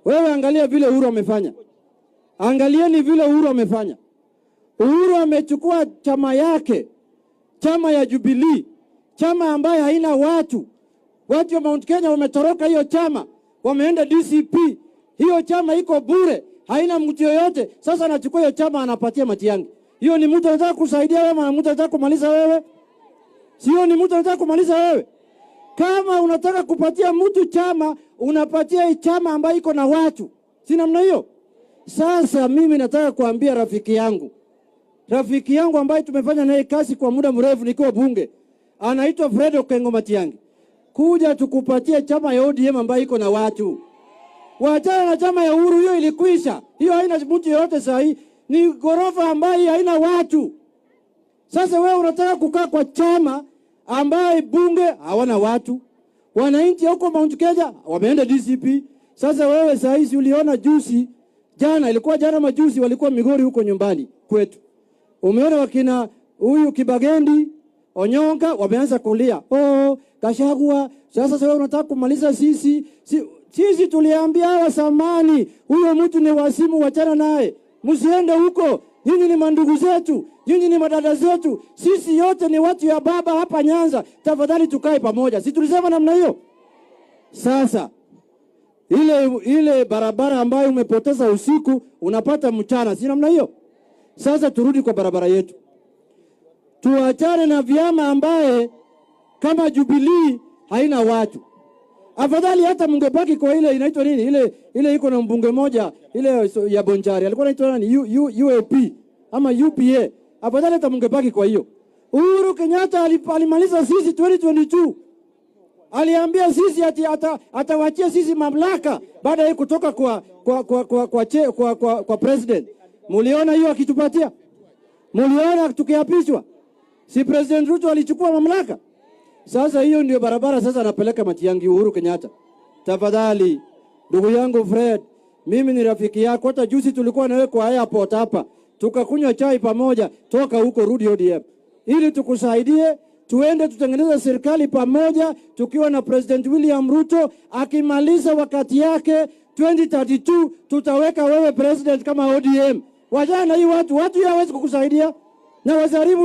Wewe angalia vile Uhuru amefanya. Angalieni vile Uhuru amefanya. Uhuru amechukua chama yake, chama ya Jubilee, chama ambaye haina watu. Watu wa Mount Kenya wametoroka hiyo chama, wameenda DCP. Hiyo chama iko bure, haina mtu yoyote. Sasa anachukua hiyo chama anapatia Matiang'i. Hiyo ni mtu anataka kusaidia wewe ama mtu anataka kumaliza wewe? Sio, ni mtu anataka kumaliza wewe. Kama unataka kupatia mtu chama, unapatia chama ambayo iko na watu. Si namna hiyo? Sasa mimi nataka kuambia rafiki yangu ambaye tumefanya naye kazi kwa muda mrefu nikiwa bunge, anaitwa Fred Okengo Matiang'i. Kuja tukupatie chama ya ODM ambayo iko na watu. Waachana na chama ya Uhuru, hiyo ilikwisha. Hiyo haina mtu yote sahi, ni gorofa ambayo haina watu. Sasa wewe unataka kukaa kwa chama ambaye bunge hawana watu. Wananchi huko Mount Kenya wameenda DCP. Sasa wewe sahi uliona jana ilikuwa jana majuzi walikuwa Migori huko nyumbani kwetu. Umeona wakina huyu Kibagendi, Onyonga wameanza kulia. Gachagua, sasa wewe unataka kumaliza sisi. Sisi tuliambia hawa samani, huyo mtu ni wasimu, wachana naye. Msiende huko. Nyinyi ni mandugu zetu, nyinyi ni madada zetu. Sisi yote ni watu ya baba hapa Nyanza. Tafadhali tukae pamoja. Si tulisema namna hiyo? Sasa ile barabara ambayo umepoteza usiku unapata mchana, si namna hiyo? Sasa turudi kwa barabara yetu. Tuachane na vyama ambaye kama Jubilee haina watu. Afadhali hata mngebaki kwa ile inaitwa nini? Ile iko na mbunge moja, ile ya Bonchari. Alikuwa anaitwa nani? UAP ama UPA. Afadhali hata mngebaki kwa hiyo. Uhuru Kenyatta alimaliza sisi 2022. Aliambia sisi atawachia sisi mamlaka baada ya kutoka kwa president. Muliona hiyo akitupatia? Muliona tukiapishwa? Si President Ruto alichukua mamlaka? Sasa hiyo ndio barabara sasa anapeleka Matiang'i Uhuru Kenyatta. Tafadhali ndugu yangu Fred, mimi ni rafiki yako. Hata juzi tulikuwa na wewe kwa airport hapa. Tukakunywa chai pamoja, toka huko rudi ODM. Ili tukusaidie, tuende tutengeneze serikali pamoja tukiwa na President William Ruto. Akimaliza wakati yake 2032 tutaweka wewe president kama ODM. Wajana hii watu hawezi kukusaidia na wazaribu